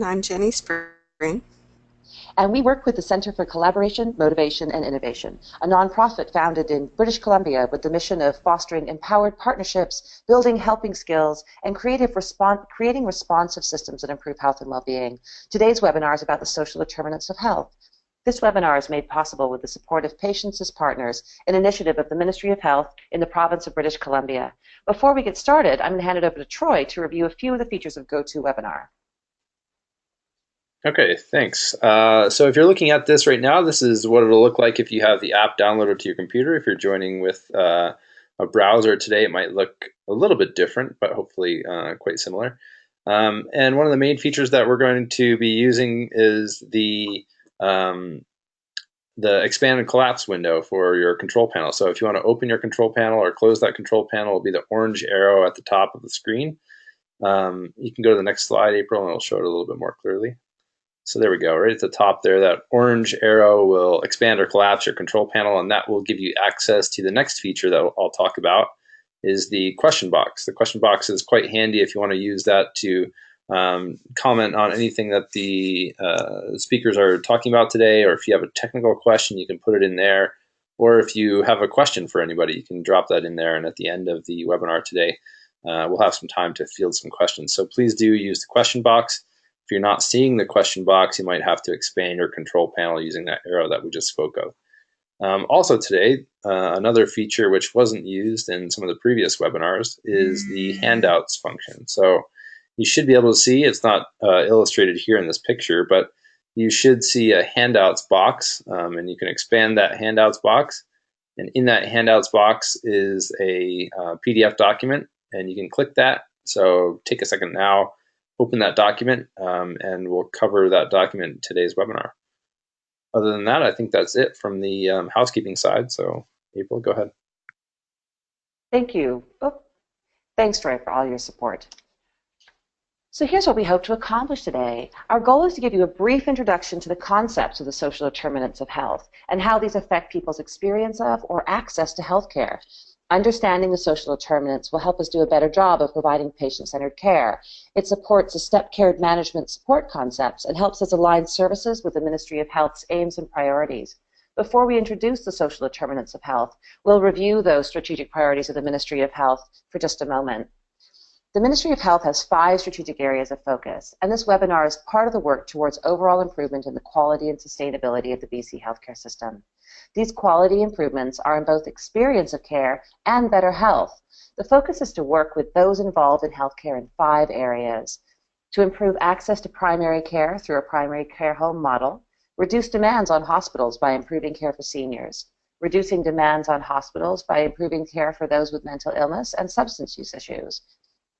I'm Jenny Spring. And we work with the Center for Collaboration, Motivation, and Innovation, a nonprofit founded in British Columbia with the mission of fostering empowered partnerships, building helping skills, and creating responsive systems that improve health and well-being. Today's webinar is about the social determinants of health. This webinar is made possible with the support of Patients as Partners, an initiative of the Ministry of Health in the province of British Columbia. Before we get started, I'm going to hand it over to Troy to review a few of the features of GoToWebinar. Okay, thanks. So if you're looking at this right now, this is what it'll look like if you have the app downloaded to your computer. If you're joining with a browser today, it might look a little bit different, but hopefully quite similar. And one of the main features that we're going to be using is the expand and collapse window for your control panel. So if you want to open your control panel or close that control panel, it'll be the orange arrow at the top of the screen. You can go to the next slide, April, and it'll show it a little bit more clearly. So there we go, right at the top there, that orange arrow will expand or collapse your control panel, and that will give you access to the next feature that I'll talk about, is the question box. The question box is quite handy if you want to use that to comment on anything that the speakers are talking about today, or if you have a technical question, you can put it in there, or if you have a question for anybody, you can drop that in there, and at the end of the webinar today, we'll have some time to field some questions. So please do use the question box. If you're not seeing the question box, you might have to expand your control panel using that arrow that we just spoke of. Also today, another feature which wasn't used in some of the previous webinars is the handouts function. So you should be able to see, it's not illustrated here in this picture, but you should see a handouts box, and you can expand that handouts box. And in that handouts box is a PDF document, and you can click that. So take a second now, open that document, and we'll cover that document in today's webinar. Other than that, I think that's it from the housekeeping side. So April, go ahead. Thank you. Thanks, Troy, for all your support. So here's what we hope to accomplish today. Our goal is to give you a brief introduction to the concepts of the social determinants of health and how these affect people's experience of or access to healthcare. Understanding the social determinants will help us do a better job of providing patient-centered care. It supports the step care management support concepts and helps us align services with the Ministry of Health's aims and priorities. Before we introduce the social determinants of health, we'll review those strategic priorities of the Ministry of Health for just a moment. The Ministry of Health has 5 strategic areas of focus, and this webinar is part of the work towards overall improvement in the quality and sustainability of the BC healthcare system. These quality improvements are in both experience of care and better health. The focus is to work with those involved in healthcare in 5 areas: to improve access to primary care through a primary care home model, reduce demands on hospitals by improving care for seniors, reducing demands on hospitals by improving care for those with mental illness and substance use issues,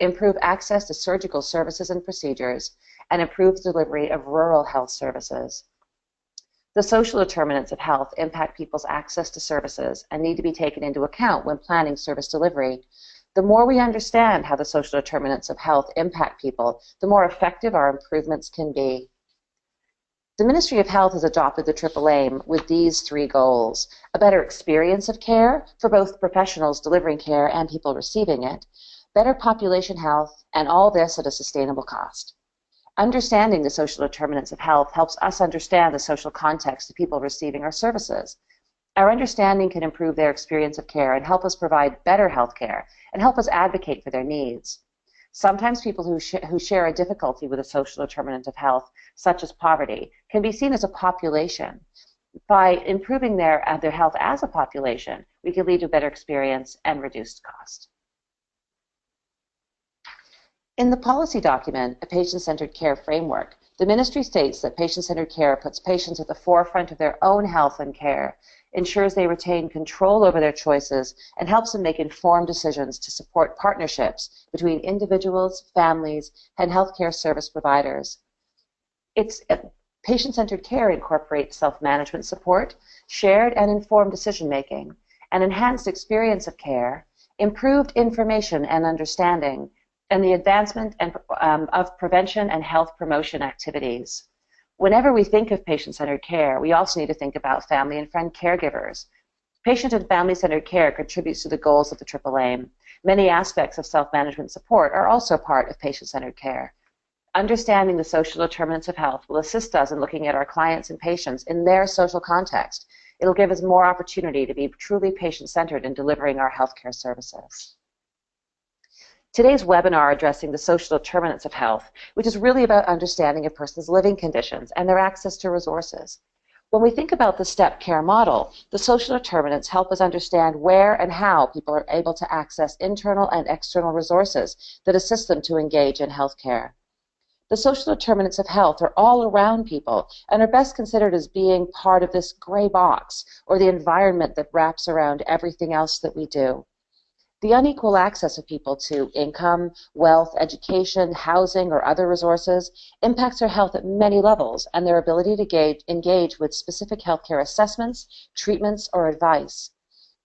improve access to surgical services and procedures, and improve delivery of rural health services. The social determinants of health impact people's access to services and need to be taken into account when planning service delivery. The more we understand how the social determinants of health impact people, the more effective our improvements can be. The Ministry of Health has adopted the triple aim with these 3 goals: a better experience of care for both professionals delivering care and people receiving it, better population health, and all this at a sustainable cost. Understanding the social determinants of health helps us understand the social context of people receiving our services. Our understanding can improve their experience of care and help us provide better health care and help us advocate for their needs. Sometimes people who share a difficulty with a social determinant of health, such as poverty, can be seen as a population. By improving their health as a population, we can lead to a better experience and reduced cost. In the policy document, A Patient-Centered Care Framework, the Ministry states that patient-centered care puts patients at the forefront of their own health and care, ensures they retain control over their choices, and helps them make informed decisions to support partnerships between individuals, families, and healthcare service providers. Patient-centered care incorporates self-management support, shared and informed decision-making, an enhanced experience of care, improved information and understanding, and the advancement of prevention and health promotion activities. Whenever we think of patient-centered care, we also need to think about family and friend caregivers. Patient and family-centered care contributes to the goals of the triple aim. Many aspects of self-management support are also part of patient-centered care. Understanding the social determinants of health will assist us in looking at our clients and patients in their social context. It'll give us more opportunity to be truly patient-centered in delivering our healthcare services. Today's webinar addressing the social determinants of health, which is really about understanding a person's living conditions and their access to resources. When we think about the STEP care model, the social determinants help us understand where and how people are able to access internal and external resources that assist them to engage in healthcare. The social determinants of health are all around people and are best considered as being part of this gray box, or the environment that wraps around everything else that we do. The unequal access of people to income, wealth, education, housing, or other resources impacts their health at many levels and their ability to engage with specific healthcare assessments, treatments, or advice.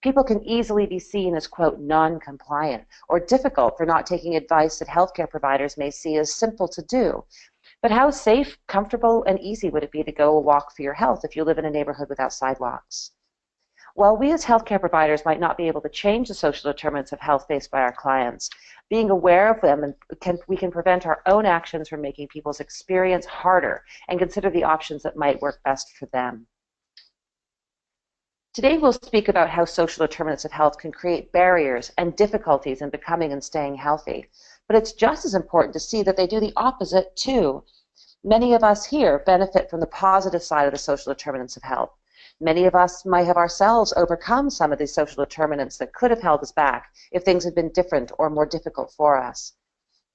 People can easily be seen as, quote, non-compliant or difficult for not taking advice that healthcare providers may see as simple to do. But how safe, comfortable, and easy would it be to go a walk for your health if you live in a neighborhood without sidewalks? While we as healthcare providers might not be able to change the social determinants of health faced by our clients, being aware of them we can prevent our own actions from making people's experience harder and consider the options that might work best for them. Today we'll speak about how social determinants of health can create barriers and difficulties in becoming and staying healthy. But it's just as important to see that they do the opposite too. Many of us here benefit from the positive side of the social determinants of health. Many of us might have ourselves overcome some of these social determinants that could have held us back if things had been different or more difficult for us.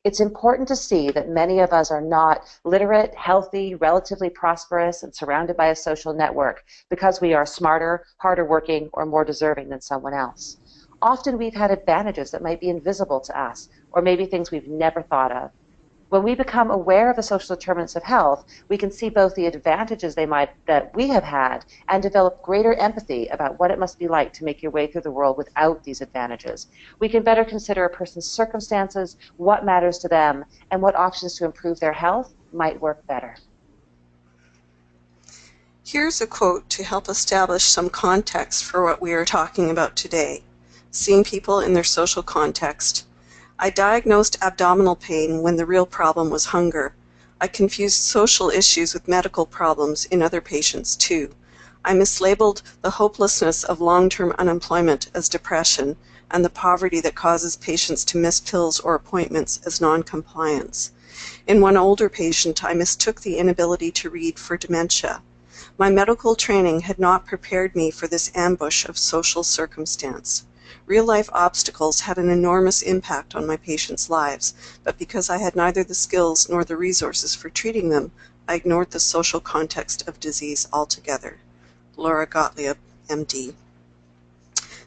It's important to see that many of us are not literate, healthy, relatively prosperous, and surrounded by a social network because we are smarter, harder working, or more deserving than someone else. Often we've had advantages that might be invisible to us, or maybe things we've never thought of. When we become aware of the social determinants of health, we can see both the advantages that we have had and develop greater empathy about what it must be like to make your way through the world without these advantages. We can better consider a person's circumstances, what matters to them, and what options to improve their health might work better. Here's a quote to help establish some context for what we are talking about today, seeing people in their social context. I diagnosed abdominal pain when the real problem was hunger. I confused social issues with medical problems in other patients too. I mislabeled the hopelessness of long-term unemployment as depression and the poverty that causes patients to miss pills or appointments as non-compliance. In one older patient, I mistook the inability to read for dementia. My medical training had not prepared me for this ambush of social circumstance. Real-life obstacles had an enormous impact on my patients' lives, but because I had neither the skills nor the resources for treating them, I ignored the social context of disease altogether. Laura Gottlieb, MD.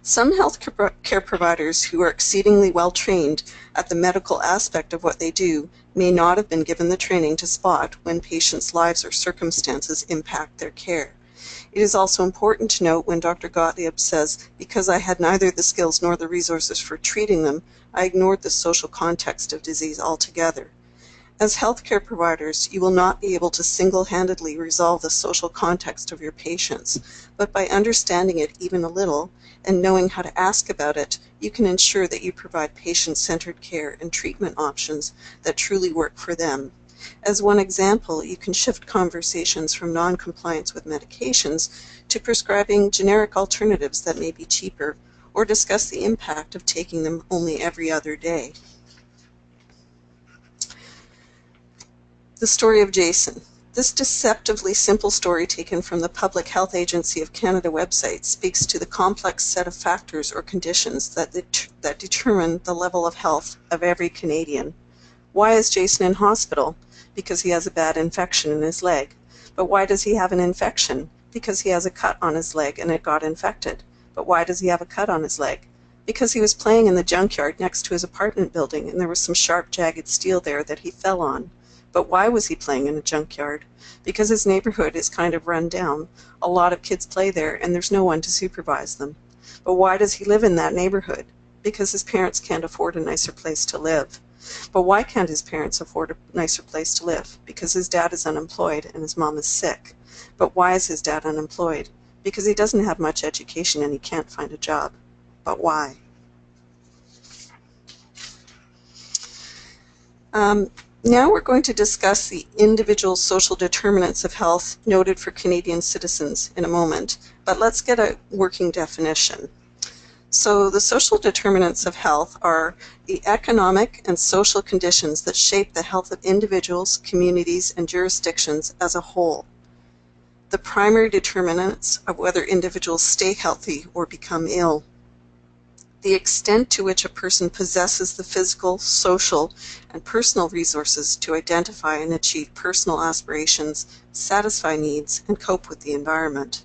Some healthcare providers who are exceedingly well trained at the medical aspect of what they do may not have been given the training to spot when patients' lives or circumstances impact their care. It is also important to note when Dr. Gottlieb says, because I had neither the skills nor the resources for treating them, I ignored the social context of disease altogether. As healthcare providers, you will not be able to single-handedly resolve the social context of your patients, but by understanding it even a little and knowing how to ask about it, you can ensure that you provide patient-centered care and treatment options that truly work for them. As one example, you can shift conversations from non-compliance with medications to prescribing generic alternatives that may be cheaper, or discuss the impact of taking them only every other day. The story of Jason. This deceptively simple story taken from the Public Health Agency of Canada website speaks to the complex set of factors or conditions that determine the level of health of every Canadian. Why is Jason in hospital? Because he has a bad infection in his leg. But why does he have an infection? Because he has a cut on his leg and it got infected. But why does he have a cut on his leg? Because he was playing in the junkyard next to his apartment building and there was some sharp, jagged steel there that he fell on. But why was he playing in a junkyard? Because his neighborhood is kind of run down. A lot of kids play there and there's no one to supervise them. But why does he live in that neighborhood? Because his parents can't afford a nicer place to live. But why can't his parents afford a nicer place to live? Because his dad is unemployed and his mom is sick. But why is his dad unemployed? Because he doesn't have much education and he can't find a job. But why? Now we're going to discuss the individual social determinants of health noted for Canadian citizens in a moment, but let's get a working definition. So the social determinants of health are the economic and social conditions that shape the health of individuals, communities, and jurisdictions as a whole. The primary determinants of whether individuals stay healthy or become ill. The extent to which a person possesses the physical, social, and personal resources to identify and achieve personal aspirations, satisfy needs, and cope with the environment.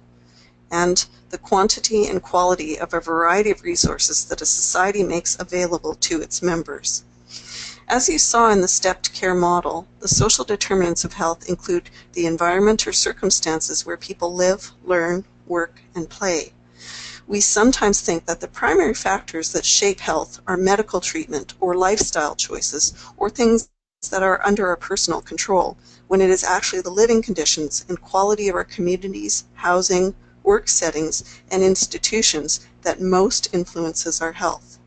And the quantity and quality of a variety of resources that a society makes available to its members. As you saw in the stepped care model, the social determinants of health include the environment or circumstances where people live, learn, work, and play. We sometimes think that the primary factors that shape health are medical treatment or lifestyle choices or things that are under our personal control, when it is actually the living conditions and quality of our communities, housing, work settings, and institutions that most influences our health.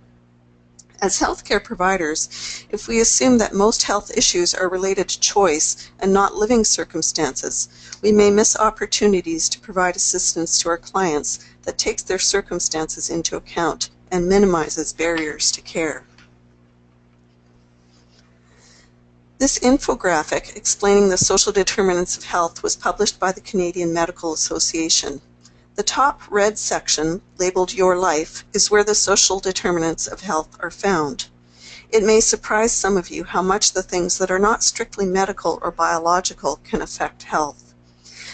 As healthcare providers, if we assume that most health issues are related to choice and not living circumstances, we may miss opportunities to provide assistance to our clients that takes their circumstances into account and minimizes barriers to care. This infographic explaining the social determinants of health was published by the Canadian Medical Association. The top red section, labeled Your Life, is where the social determinants of health are found. It may surprise some of you how much the things that are not strictly medical or biological can affect health.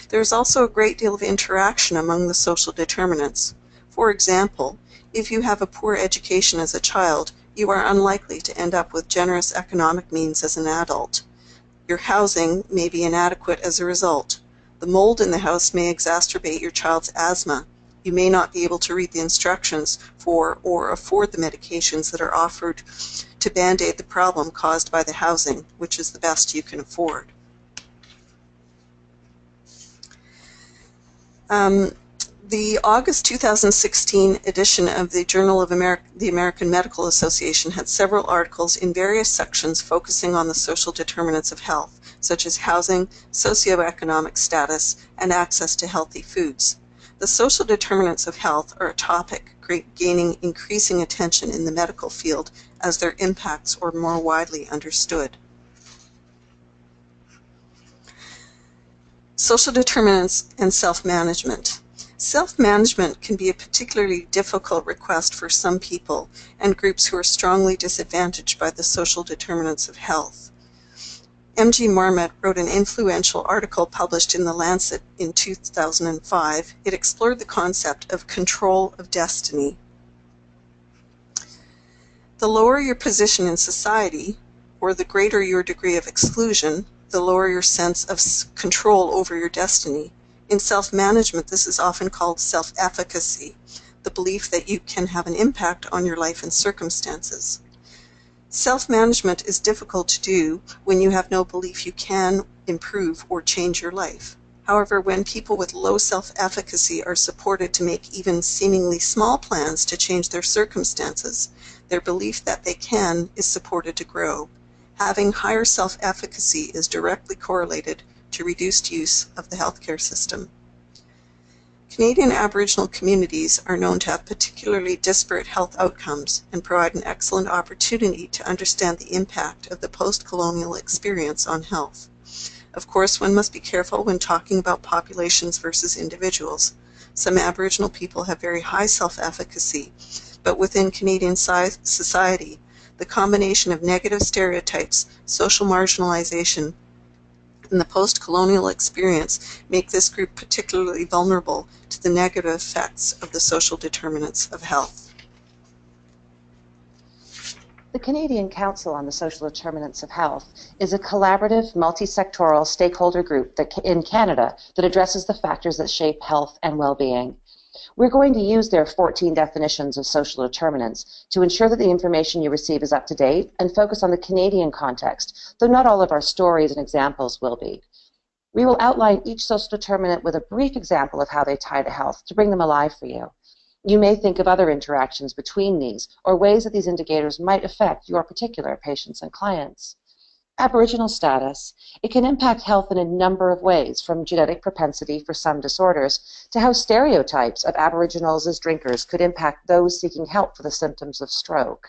There is also a great deal of interaction among the social determinants. For example, if you have a poor education as a child, you are unlikely to end up with generous economic means as an adult. Your housing may be inadequate as a result. The mold in the house may exacerbate your child's asthma. You may not be able to read the instructions for or afford the medications that are offered to band-aid the problem caused by the housing, which is the best you can afford. The August 2016 edition of the Journal of the American Medical Association had several articles in various sections focusing on the social determinants of health, such as housing, socioeconomic status, and access to healthy foods. The social determinants of health are a topic gaining increasing attention in the medical field as their impacts are more widely understood. Social determinants and self-management. Self-management can be a particularly difficult request for some people and groups who are strongly disadvantaged by the social determinants of health. M.G. Marmot wrote an influential article published in The Lancet in 2005. It explored the concept of control of destiny. The lower your position in society, or the greater your degree of exclusion, the lower your sense of control over your destiny. In self-management, this is often called self-efficacy, the belief that you can have an impact on your life and circumstances. Self-management is difficult to do when you have no belief you can improve or change your life. However, when people with low self-efficacy are supported to make even seemingly small plans to change their circumstances, their belief that they can is supported to grow. Having higher self-efficacy is directly correlated to reduced use of the healthcare system. Canadian Aboriginal communities are known to have particularly disparate health outcomes and provide an excellent opportunity to understand the impact of the post-colonial experience on health. Of course, one must be careful when talking about populations versus individuals. Some Aboriginal people have very high self-efficacy, but within Canadian society, the combination of negative stereotypes, social marginalization, and the post-colonial experience make this group particularly vulnerable to the negative effects of the social determinants of health. The Canadian Council on the Social Determinants of Health is a collaborative, multi-sectoral stakeholder group in Canada that addresses the factors that shape health and well-being. We're going to use their 14 definitions of social determinants to ensure that the information you receive is up to date and focus on the Canadian context, though not all of our stories and examples will be. We will outline each social determinant with a brief example of how they tie to health to bring them alive for you. You may think of other interactions between these or ways that these indicators might affect your particular patients and clients. Aboriginal status. It can impact health in a number of ways, from genetic propensity for some disorders to how stereotypes of Aboriginals as drinkers could impact those seeking help for the symptoms of stroke.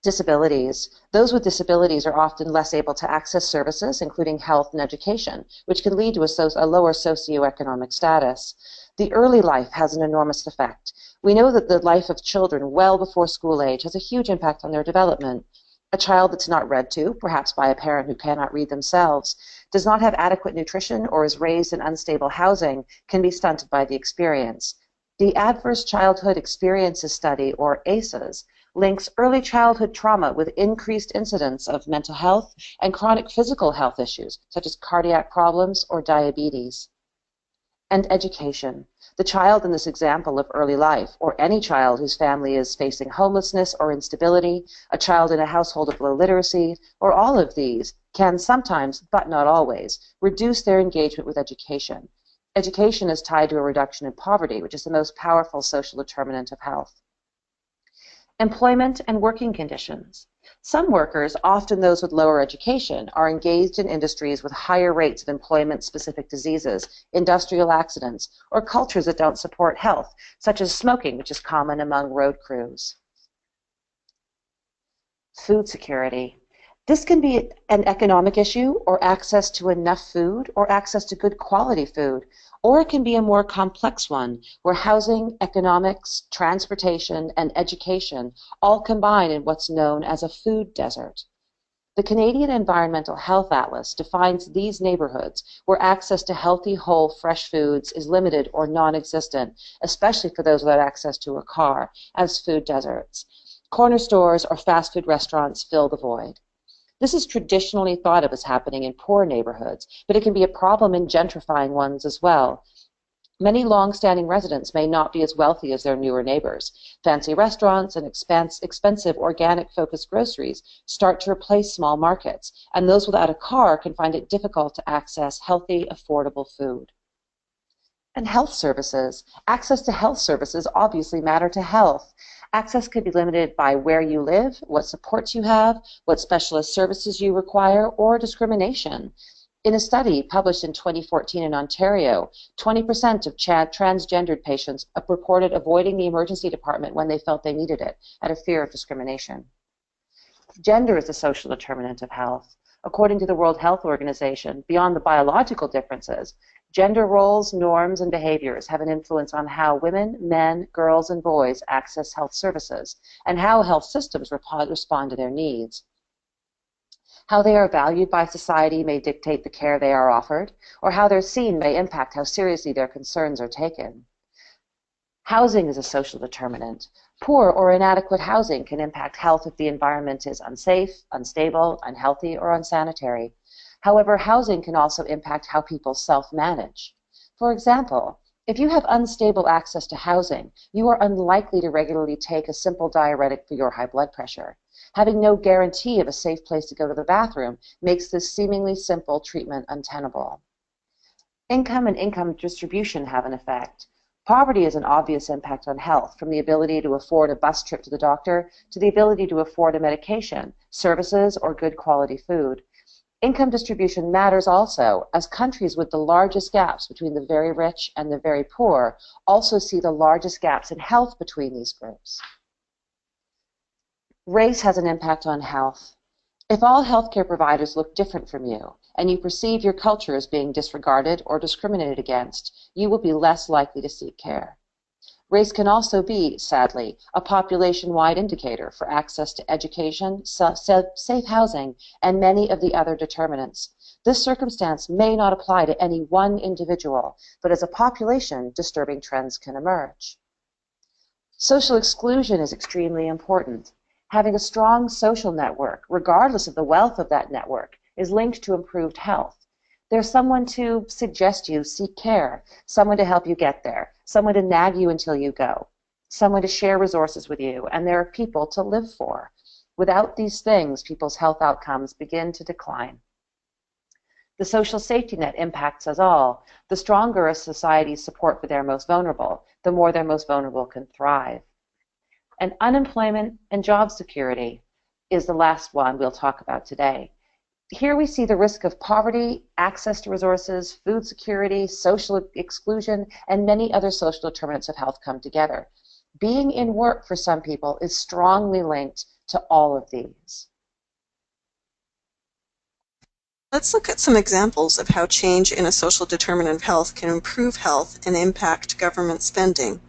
Disabilities. Those with disabilities are often less able to access services, including health and education, which can lead to a lower socioeconomic status. The early life has an enormous effect. We know that the life of children well before school age has a huge impact on their development. A child that's not read to, perhaps by a parent who cannot read themselves, does not have adequate nutrition, or is raised in unstable housing, can be stunted by the experience. The Adverse Childhood Experiences Study, or ACEs, links early childhood trauma with increased incidence of mental health and chronic physical health issues, such as cardiac problems or diabetes. And education. The child in this example of early life, or any child whose family is facing homelessness or instability, a child in a household of low literacy, or all of these, can sometimes, but not always, reduce their engagement with education. Education is tied to a reduction in poverty, which is the most powerful social determinant of health. Employment and working conditions. Some workers, often those with lower education, are engaged in industries with higher rates of employment-specific diseases, industrial accidents, or cultures that don't support health, such as smoking, which is common among road crews. Food security. This can be an economic issue, or access to enough food, or access to good quality food, or it can be a more complex one, where housing, economics, transportation, and education all combine in what's known as a food desert. The Canadian Environmental Health Atlas defines these neighborhoods where access to healthy, whole, fresh foods is limited or non-existent, especially for those without access to a car, as food deserts. Corner stores or fast food restaurants fill the void. This is traditionally thought of as happening in poor neighborhoods, but it can be a problem in gentrifying ones as well. Many long-standing residents may not be as wealthy as their newer neighbors. Fancy restaurants and expensive organic-focused groceries start to replace small markets, and those without a car can find it difficult to access healthy, affordable food. And health services. Access to health services obviously matter to health. Access could be limited by where you live, what supports you have, what specialist services you require, or discrimination. In a study published in 2014 in Ontario, 20% of transgendered patients reported avoiding the emergency department when they felt they needed it, out of fear of discrimination. Gender is a social determinant of health. According to the World Health Organization, beyond the biological differences, gender roles, norms, and behaviors have an influence on how women, men, girls, and boys access health services, and how health systems respond to their needs. How they are valued by society may dictate the care they are offered, or how they're seen may impact how seriously their concerns are taken. Housing is a social determinant. Poor or inadequate housing can impact health if the environment is unsafe, unstable, unhealthy, or unsanitary. However, housing can also impact how people self-manage. For example, if you have unstable access to housing, you are unlikely to regularly take a simple diuretic for your high blood pressure. Having no guarantee of a safe place to go to the bathroom makes this seemingly simple treatment untenable. Income and income distribution have an effect. Poverty has an obvious impact on health, from the ability to afford a bus trip to the doctor to the ability to afford a medication, services, or good quality food. Income distribution matters also, as countries with the largest gaps between the very rich and the very poor also see the largest gaps in health between these groups. Race has an impact on health. If all healthcare providers look different from you, and you perceive your culture as being disregarded or discriminated against, you will be less likely to seek care. Race can also be, sadly, a population-wide indicator for access to education, safe housing, and many of the other determinants. This circumstance may not apply to any one individual, but as a population, disturbing trends can emerge. Social exclusion is extremely important. Having a strong social network, regardless of the wealth of that network, is linked to improved health. There's someone to suggest you seek care, someone to help you get there, someone to nag you until you go, someone to share resources with you, and there are people to live for. Without these things, people's health outcomes begin to decline. The social safety net impacts us all. The stronger a society's support for their most vulnerable, the more their most vulnerable can thrive. And unemployment and job security. is the last one we'll talk about today. Here we see the risk of poverty, access to resources, food security, social exclusion, and many other social determinants of health come together. Being in work for some people is strongly linked to all of these. Let's look at some examples of how change in a social determinant of health can improve health and impact government spending.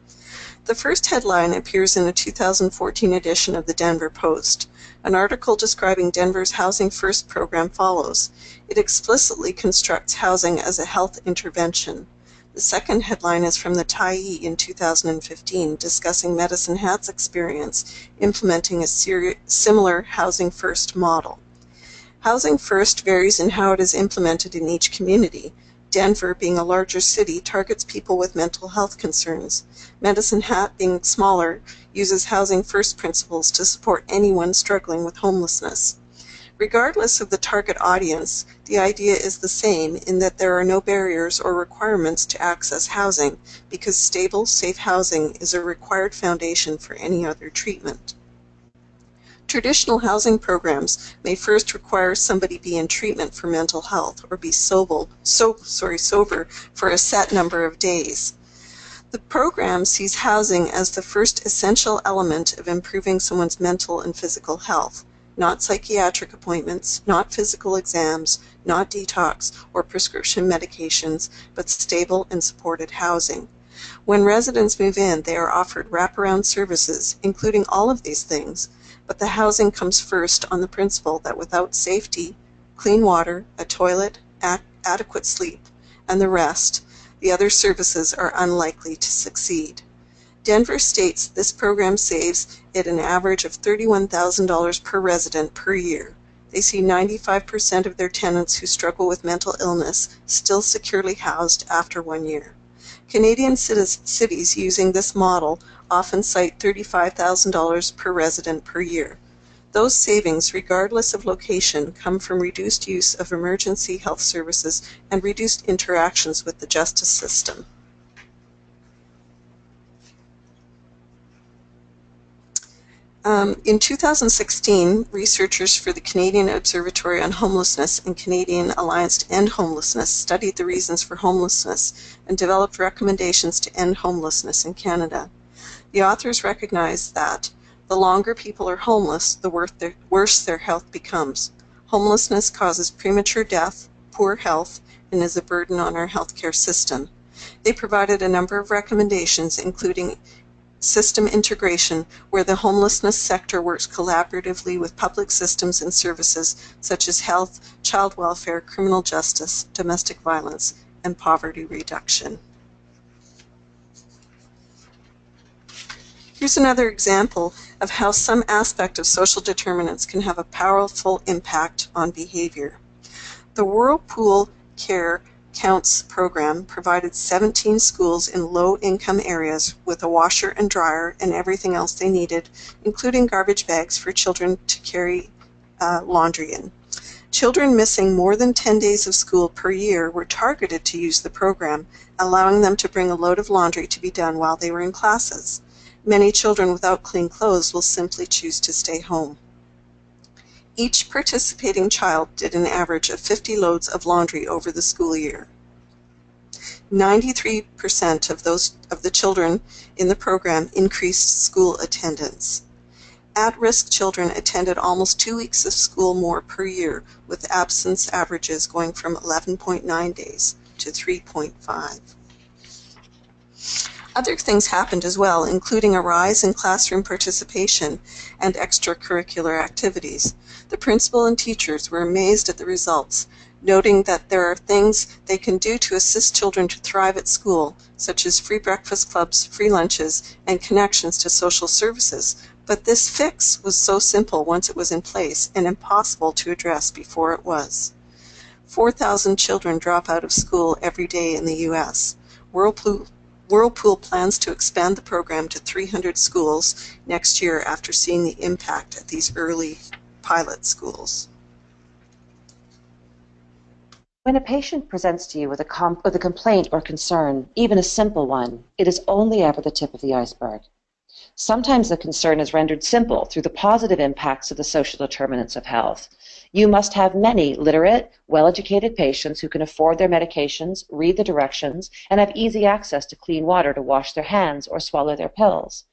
The first headline appears in a 2014 edition of the Denver Post. An article describing Denver's Housing First program follows. It explicitly constructs housing as a health intervention. The second headline is from the Tyee in 2015, discussing Medicine Hat's experience implementing a similar Housing First model. Housing First varies in how it is implemented in each community. Denver, being a larger city, targets people with mental health concerns. Medicine Hat, being smaller, uses Housing First principles to support anyone struggling with homelessness. Regardless of the target audience, the idea is the same in that there are no barriers or requirements to access housing, because stable, safe housing is a required foundation for any other treatment. Traditional housing programs may first require somebody be in treatment for mental health or be sober for a set number of days. The program sees housing as the first essential element of improving someone's mental and physical health, not psychiatric appointments, not physical exams, not detox or prescription medications, but stable and supported housing. When residents move in, they are offered wraparound services, including all of these things, but the housing comes first on the principle that without safety, clean water, a toilet, adequate sleep, and the rest, the other services are unlikely to succeed. Denver states this program saves it an average of $31,000 per resident per year. They see 95% of their tenants who struggle with mental illness still securely housed after 1 year. Canadian cities using this model often cite $35,000 per resident per year. Those savings, regardless of location, come from reduced use of emergency health services and reduced interactions with the justice system. In 2016, researchers for the Canadian Observatory on Homelessness and Canadian Alliance to End Homelessness studied the reasons for homelessness and developed recommendations to end homelessness in Canada. The authors recognized that the longer people are homeless, the worse their health becomes. Homelessness causes premature death, poor health, and is a burden on our healthcare system. They provided a number of recommendations, including system integration, where the homelessness sector works collaboratively with public systems and services such as health, child welfare, criminal justice, domestic violence, and poverty reduction. Here's another example of how some aspect of social determinants can have a powerful impact on behavior. The Whirlpool Care Counts program provided 17 schools in low-income areas with a washer and dryer and everything else they needed, including garbage bags for children to carry laundry in. Children missing more than 10 days of school per year were targeted to use the program, allowing them to bring a load of laundry to be done while they were in classes. Many children without clean clothes will simply choose to stay home. Each participating child did an average of 50 loads of laundry over the school year. 93% of the children in the program increased school attendance. At-risk children attended almost 2 weeks of school more per year, with absence averages going from 11.9 days to 3.5. Other things happened as well, including a rise in classroom participation and extracurricular activities. The principal and teachers were amazed at the results, noting that there are things they can do to assist children to thrive at school, such as free breakfast clubs, free lunches, and connections to social services. But this fix was so simple once it was in place and impossible to address before it was. 4,000 children drop out of school every day in the U.S. Whirlpool plans to expand the program to 300 schools next year after seeing the impact at these early pilot schools. When a patient presents to you with a complaint or concern, even a simple one, it is only ever the tip of the iceberg. Sometimes the concern is rendered simple through the positive impacts of the social determinants of health. You must have many literate, well-educated patients who can afford their medications, read the directions, and have easy access to clean water to wash their hands or swallow their pills.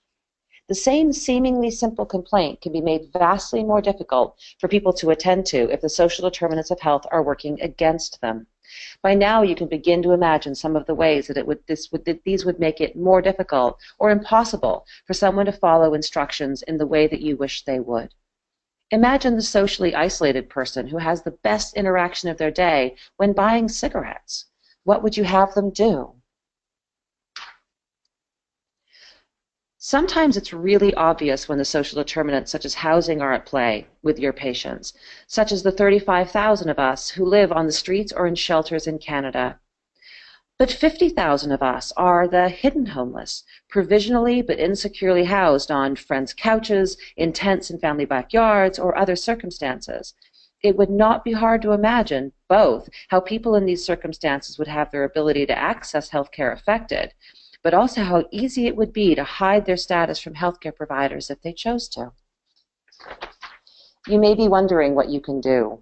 The same seemingly simple complaint can be made vastly more difficult for people to attend to if the social determinants of health are working against them. By now, you can begin to imagine some of the ways that these would make it more difficult or impossible for someone to follow instructions in the way that you wish they would. Imagine the socially isolated person who has the best interaction of their day when buying cigarettes. What would you have them do? Sometimes it's really obvious when the social determinants such as housing are at play with your patients, such as the 35,000 of us who live on the streets or in shelters in Canada. But 50,000 of us are the hidden homeless, provisionally but insecurely housed on friends' couches, in tents in family backyards, or other circumstances. It would not be hard to imagine both how people in these circumstances would have their ability to access healthcare affected, but also how easy it would be to hide their status from healthcare providers if they chose to. You may be wondering what you can do.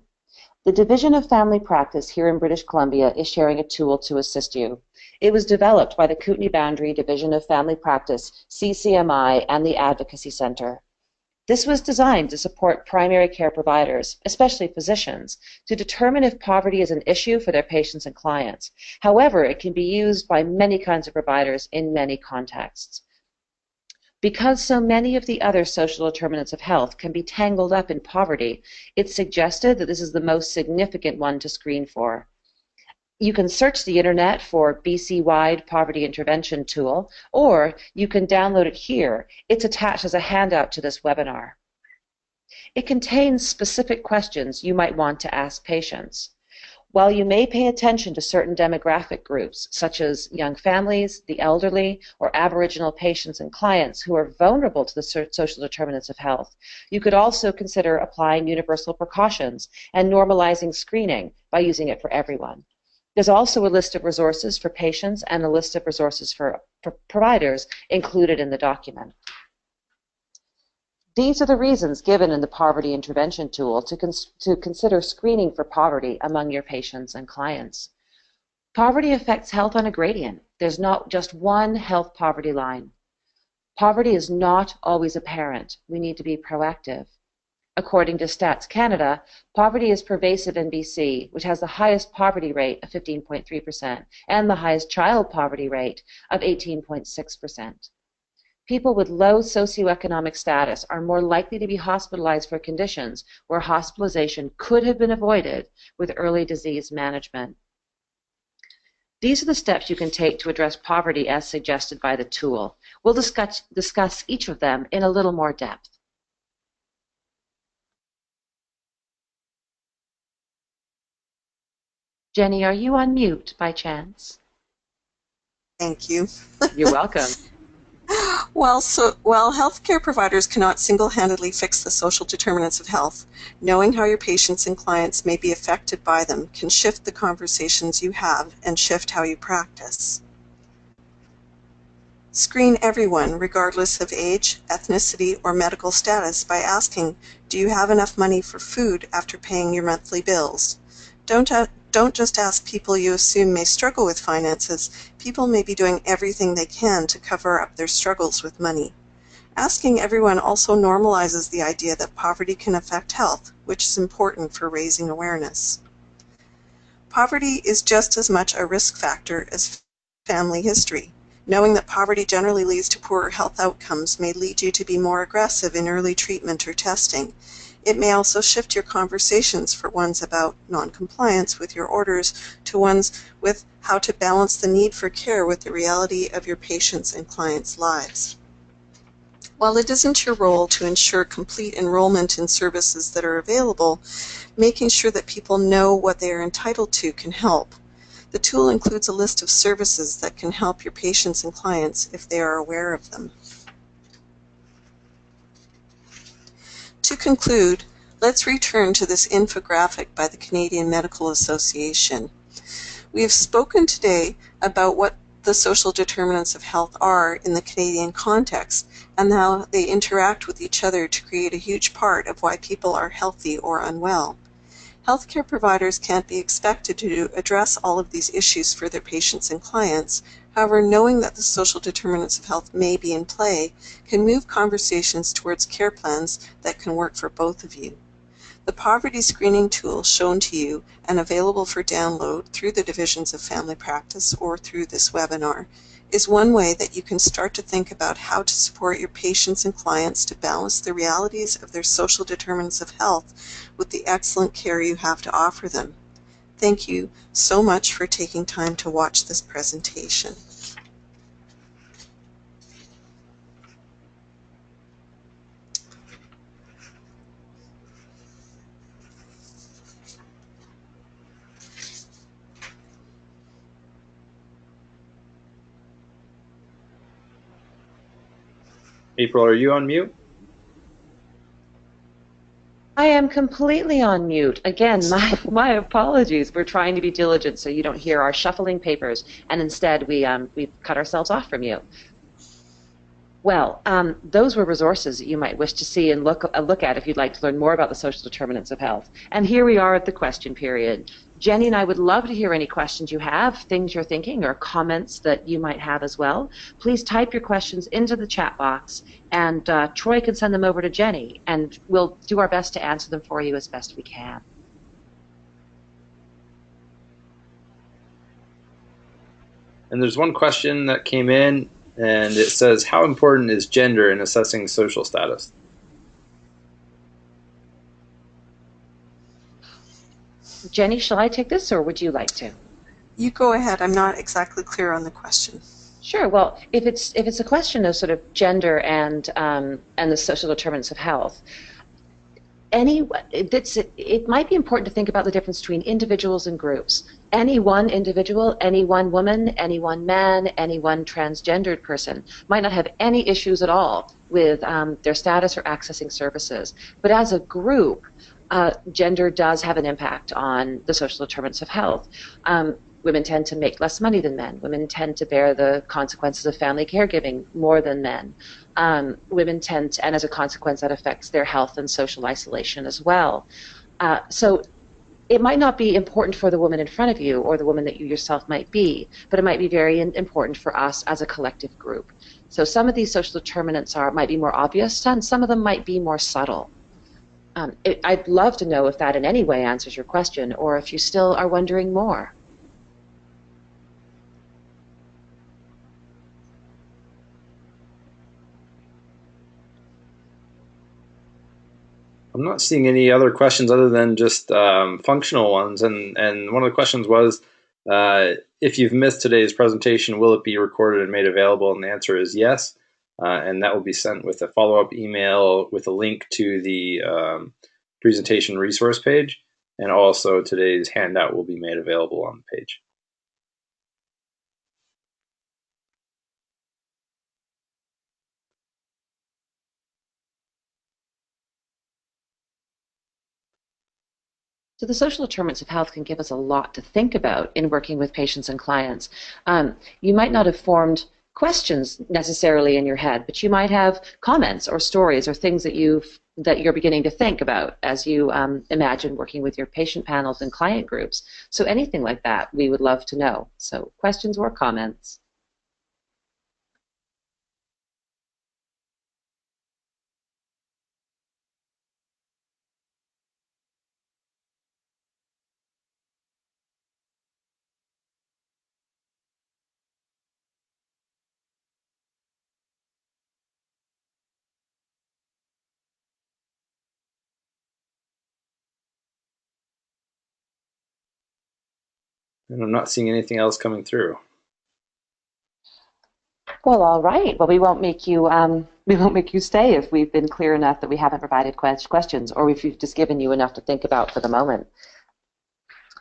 The Division of Family Practice here in British Columbia is sharing a tool to assist you. It was developed by the Kootenay Boundary Division of Family Practice, CCMI, and the Advocacy Centre. This was designed to support primary care providers, especially physicians, to determine if poverty is an issue for their patients and clients. However, it can be used by many kinds of providers in many contexts. Because so many of the other social determinants of health can be tangled up in poverty, it's suggested that this is the most significant one to screen for. You can search the internet for BC-wide Poverty Intervention Tool, or you can download it here. It's attached as a handout to this webinar. It contains specific questions you might want to ask patients. While you may pay attention to certain demographic groups, such as young families, the elderly, or Aboriginal patients and clients who are vulnerable to the social determinants of health, you could also consider applying universal precautions and normalizing screening by using it for everyone. There's also a list of resources for patients and a list of resources for providers included in the document. These are the reasons given in the Poverty Intervention Tool to consider screening for poverty among your patients and clients. Poverty affects health on a gradient. There's not just one health poverty line. Poverty is not always apparent. We need to be proactive. According to Stats Canada, poverty is pervasive in BC, which has the highest poverty rate of 15.3% and the highest child poverty rate of 18.6%. People with low socioeconomic status are more likely to be hospitalized for conditions where hospitalization could have been avoided with early disease management. These are the steps you can take to address poverty as suggested by the tool. We'll discuss each of them in a little more depth. Jenny, are you on mute by chance? Thank you. You're welcome. While healthcare providers cannot single-handedly fix the social determinants of health, knowing how your patients and clients may be affected by them can shift the conversations you have and shift how you practice. Screen everyone, regardless of age, ethnicity, or medical status, by asking, do you have enough money for food after paying your monthly bills? Don't just ask people you assume may struggle with finances. People may be doing everything they can to cover up their struggles with money. Asking everyone also normalizes the idea that poverty can affect health, which is important for raising awareness. Poverty is just as much a risk factor as family history. Knowing that poverty generally leads to poorer health outcomes may lead you to be more aggressive in early treatment or testing. It may also shift your conversations from ones about non-compliance with your orders to ones with how to balance the need for care with the reality of your patients' and clients' lives. While it isn't your role to ensure complete enrollment in services that are available, making sure that people know what they are entitled to can help. The tool includes a list of services that can help your patients and clients if they are aware of them. To conclude, let's return to this infographic by the Canadian Medical Association. We have spoken today about what the social determinants of health are in the Canadian context and how they interact with each other to create a huge part of why people are healthy or unwell. Healthcare providers can't be expected to address all of these issues for their patients and clients. However, knowing that the social determinants of health may be in play can move conversations towards care plans that can work for both of you. The poverty screening tool shown to you and available for download through the Divisions of Family Practice or through this webinar is one way that you can start to think about how to support your patients and clients to balance the realities of their social determinants of health with the excellent care you have to offer them. Thank you so much for taking time to watch this presentation. April, are you on mute? I am completely on mute. Again, my apologies. We're trying to be diligent so you don't hear our shuffling papers, and instead we've cut ourselves off from you. Well, those were resources that you might wish to see and look at if you'd like to learn more about the social determinants of health. And here we are at the question period. Jenny and I would love to hear any questions you have, things you're thinking, or comments that you might have as well. Please type your questions into the chat box, and Troy can send them over to Jenny, and we'll do our best to answer them for you as best we can. And there's one question that came in, and it says, how important is gender in assessing social status? Jenny, shall I take this, or would you like to? You go ahead. I'm not exactly clear on the question. Sure. Well, if it's a question of sort of gender and the social determinants of health, it might be important to think about the difference between individuals and groups. Any one individual, any one woman, any one man, any one transgendered person might not have any issues at all with their status or accessing services. But as a group, gender does have an impact on the social determinants of health. Women tend to make less money than men. Women tend to bear the consequences of family caregiving more than men. Women tend to, and as a consequence, that affects their health and social isolation as well. So it might not be important for the woman in front of you or the woman that you yourself might be, but it might be very important for us as a collective group. So some of these social determinants might be more obvious, and some of them might be more subtle. I'd love to know if that in any way answers your question, or if you still are wondering more. I'm not seeing any other questions other than just functional ones. And one of the questions was, if you've missed today's presentation, will it be recorded and made available? And the answer is yes. And that will be sent with a follow-up email with a link to the presentation resource page. And also today's handout will be made available on the page. So the social determinants of health can give us a lot to think about in working with patients and clients. You might not have formed questions necessarily in your head, but you might have comments or stories or things that you're beginning to think about as you imagine working with your patient panels and client groups. So anything like that, we would love to know. So questions or comments? And I'm not seeing anything else coming through. Well, all right. Well, we won't make you stay if we've been clear enough that we haven't provided questions, or if we've just given you enough to think about for the moment.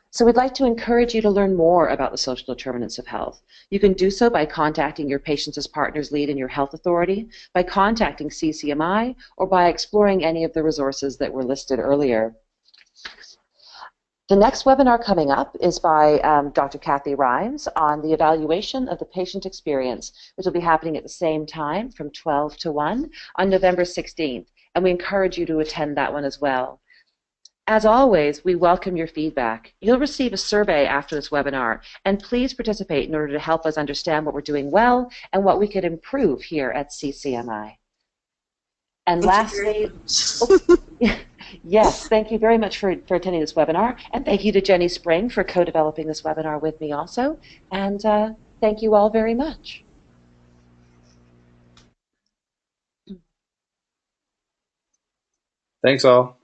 So we'd like to encourage you to learn more about the social determinants of health. You can do so by contacting your Patients as Partners lead in your health authority, by contacting CCMI, or by exploring any of the resources that were listed earlier. The next webinar coming up is by Dr. Kathy Rhymes on the evaluation of the patient experience, which will be happening at the same time from 12 to 1 on November 16th. And we encourage you to attend that one as well. As always, we welcome your feedback. You'll receive a survey after this webinar, and please participate in order to help us understand what we're doing well and what we could improve here at CCMI. And lastly, yes, thank you very much for attending this webinar, and thank you to Jenny Spring for co-developing this webinar with me also, and thank you all very much. Thanks all.